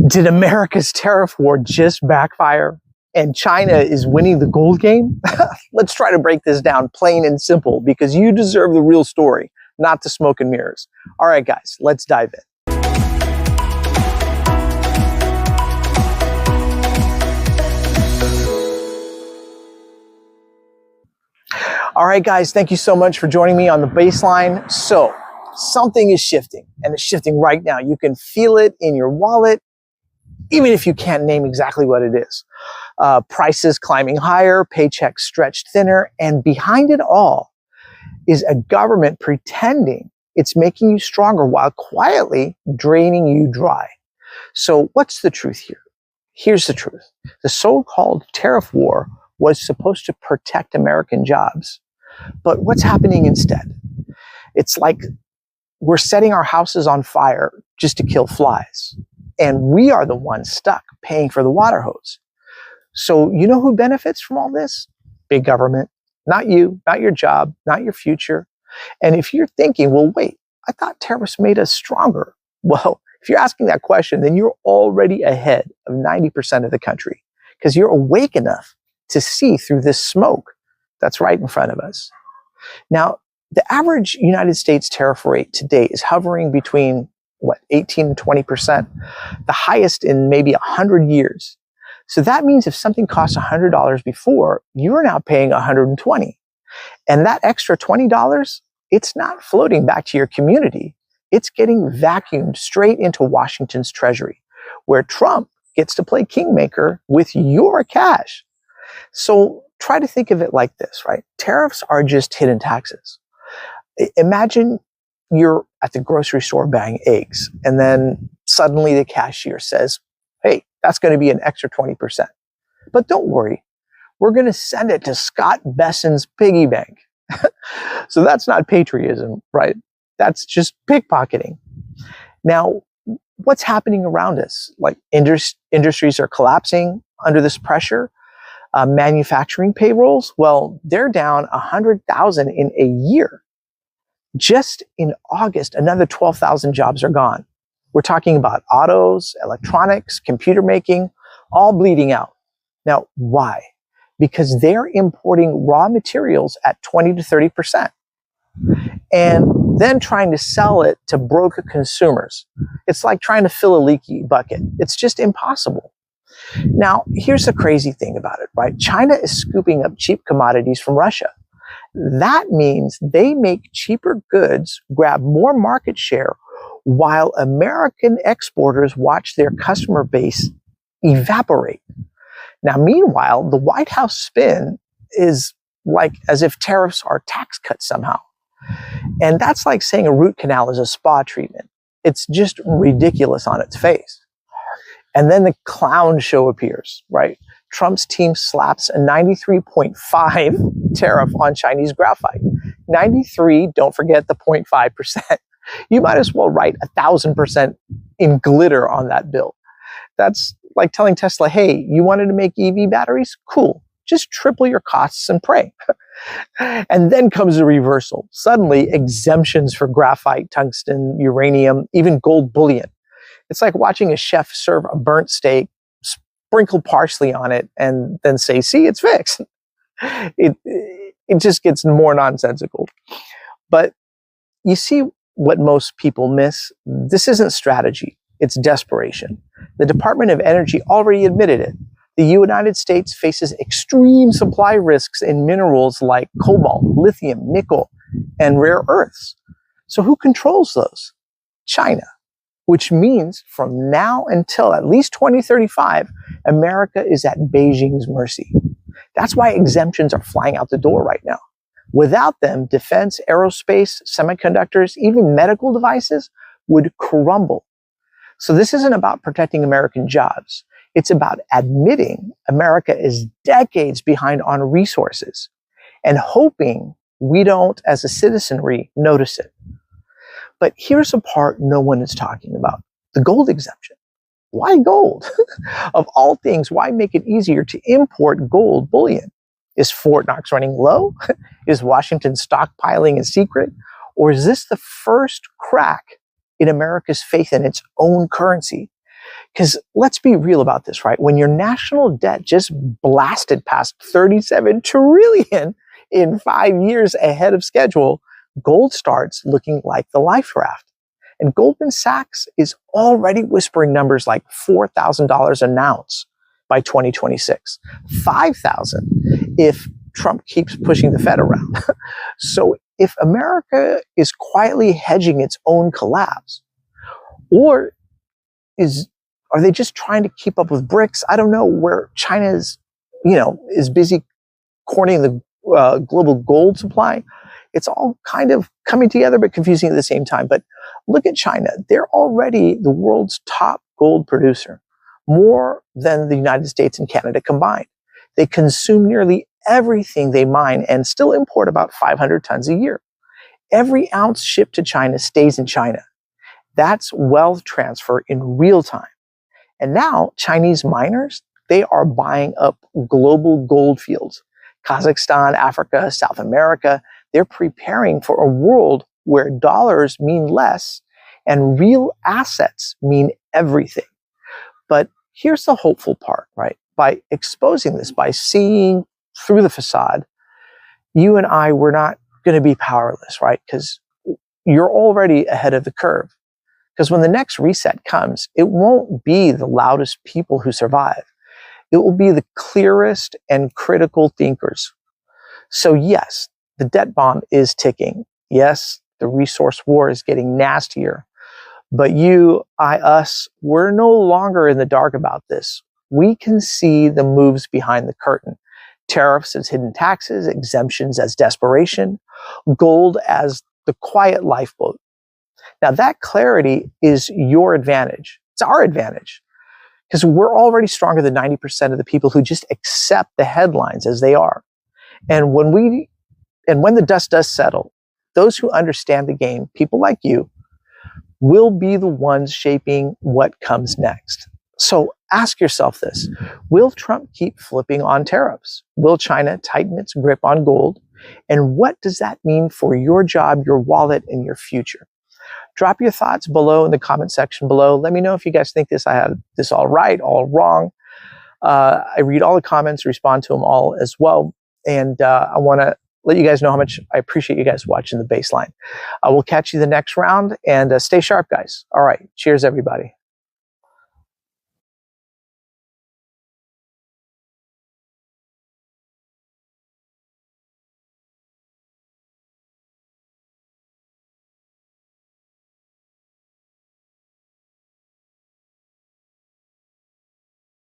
Did America's tariff war just backfire and China is winning the gold game? Let's try to break this down plain and simple because you deserve the real story, not the smoke and mirrors. All right, guys, let's dive in. All right, guys, thank you so much for joining me on the baseline. So something is shifting, and it's shifting right now. You can feel it in your wallet, even if you can't name exactly what it is. Prices climbing higher, paychecks stretched thinner, and behind it all is a government pretending it's making you stronger while quietly draining you dry. So what's the truth here? Here's the truth. The so-called tariff war was supposed to protect American jobs. But what's happening instead? It's like we're setting our houses on fire just to kill flies. And we are the ones stuck paying for the water hose. So you know who benefits from all this? Big government. Not you, not your job, not your future. And if you're thinking, well, wait, I thought tariffs made us stronger. Well, if you're asking that question, then you're already ahead of 90% of the country because you're awake enough to see through this smoke that's right in front of us. Now, the average United States tariff rate today is hovering between 18 and 20%, the highest in maybe 100 years. So that means if something costs $100 before, you're now paying $120. And that extra $20, it's not floating back to your community. It's getting vacuumed straight into Washington's treasury, where Trump gets to play kingmaker with your cash. So try to think of it like this, right? Tariffs are just hidden taxes. Imagine you're at the grocery store buying eggs, and then suddenly the cashier says, hey, that's going to be an extra 20%. But don't worry, we're going to send it to Scott Besson's piggy bank. So that's not patriotism, right? That's just pickpocketing. Now, what's happening around us? Like industries are collapsing under this pressure. Manufacturing payrolls, well, they're down 100,000 in a year. Just in August, another 12,000 jobs are gone. We're talking about autos, electronics, computer making, all bleeding out. Now, why? Because they're importing raw materials at 20 to 30% and then trying to sell it to broke consumers. It's like trying to fill a leaky bucket. It's just impossible. Now, here's the crazy thing about it, right? China is scooping up cheap commodities from Russia. That means they make cheaper goods, grab more market share, while American exporters watch their customer base evaporate. Now, meanwhile, the White House spin is like as if tariffs are tax cuts somehow. And that's like saying a root canal is a spa treatment. It's just ridiculous on its face. And then the clown show appears, right? Trump's team slaps a 93.5 tariff on Chinese graphite. 93, don't forget the 0.5%. You might as well write 1,000% in glitter on that bill. That's like telling Tesla, hey, you wanted to make EV batteries? Cool. Just triple your costs and pray. And then comes the reversal. Suddenly, exemptions for graphite, tungsten, uranium, even gold bullion. It's like watching a chef serve a burnt steak, sprinkle parsley on it, and then say, see, it's fixed. It just gets more nonsensical. But you see what most people miss? This isn't strategy. It's desperation. The Department of Energy already admitted it. The United States faces extreme supply risks in minerals like cobalt, lithium, nickel, and rare earths. So who controls those? China. Which means from now until at least 2035, America is at Beijing's mercy. That's why exemptions are flying out the door right now. Without them, defense, aerospace, semiconductors, even medical devices would crumble. So this isn't about protecting American jobs. It's about admitting America is decades behind on resources and hoping we don't, as a citizenry, notice it. But here's a part no one is talking about, the gold exemption. Why gold? Of all things, why make it easier to import gold bullion? Is Fort Knox running low? Is Washington stockpiling in secret? Or is this the first crack in America's faith in its own currency? Because let's be real about this, right? When your national debt just blasted past 37 trillion in 5 years ahead of schedule, gold starts looking like the life raft. And Goldman Sachs is already whispering numbers like $4,000 an ounce by 2026, 5,000 if Trump keeps pushing the Fed around. So if America is quietly hedging its own collapse, or are they just trying to keep up with BRICS? I don't know, where China is, is busy cornering the global gold supply. It's all kind of coming together, but confusing at the same time. But look at China. They're already the world's top gold producer, more than the United States and Canada combined. They consume nearly everything they mine and still import about 500 tons a year. Every ounce shipped to China stays in China. That's wealth transfer in real time. And now Chinese miners, they are buying up global gold fields. Kazakhstan, Africa, South America, they're preparing for a world where dollars mean less and real assets mean everything. But here's the hopeful part, right? By exposing this, by seeing through the facade, you and I, we're not going to be powerless, right? Because you're already ahead of the curve. Because when the next reset comes, it won't be the loudest people who survive. It will be the clearest and critical thinkers. So yes, the debt bomb is ticking. Yes, the resource war is getting nastier. But you, I, us, we're no longer in the dark about this. We can see the moves behind the curtain. Tariffs as hidden taxes, exemptions as desperation, gold as the quiet lifeboat. Now that clarity is your advantage. It's our advantage. Because we're already stronger than 90% of the people who just accept the headlines as they are. And when the dust does settle, those who understand the game, people like you, will be the ones shaping what comes next. So ask yourself this: will Trump keep flipping on tariffs? Will China tighten its grip on gold? And what does that mean for your job, your wallet, and your future? Drop your thoughts below in the comment section below. Let me know if you guys think I had this all right, all wrong. I read all the comments, respond to them all as well. And I want to let you guys know how much I appreciate you guys watching the Baseline. We'll catch you the next round, and stay sharp, guys. All right. Cheers, everybody.